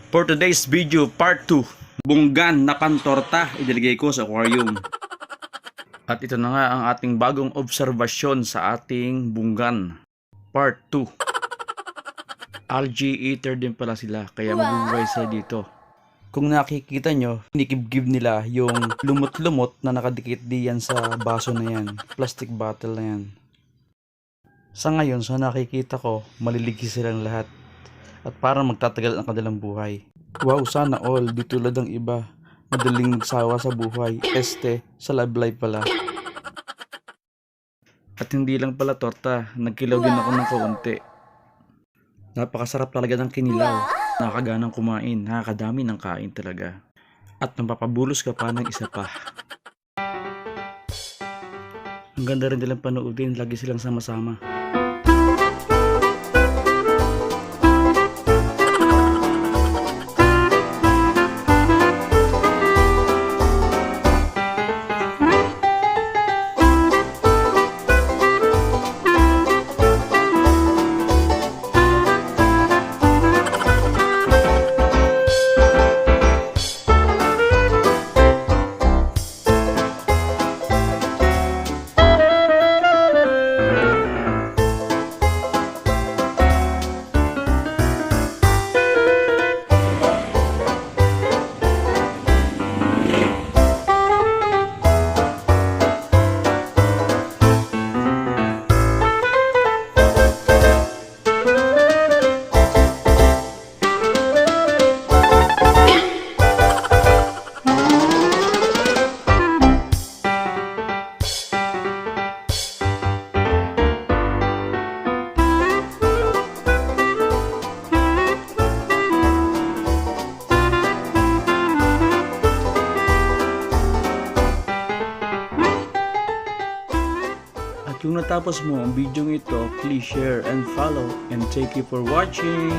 For today's video, part 2, bunggan na pantorta ilalagay ko sa aquarium. At ito na nga ang ating bagong obserbasyon sa ating bunggan. Part 2. Algae eater din pala sila, kaya mabubuhay sila dito. Kung nakikita nyo, kinikibgib nila yung lumot-lumot na nakadikit diyan sa baso na yan, plastic bottle na yan. Sa ngayon, sa nakikita ko, maliligis silang lahat. At parang magtatagal ang kanilang buhay. Wow, sana all, di tulad ng iba. Madaling magsawa sa buhay. Sa love life pala. At hindi lang pala torta, nagkilaw din ako ng kaunti. Napakasarap talaga ng kinilaw. Nakakaganang kumain, nakakadami ng kain talaga. At napapabulos ka pa ng isa pa. Ang ganda rin nilang panoodin, lagi silang sama-sama. Kung natapos mo ang video ito, please share and follow, and thank you for watching.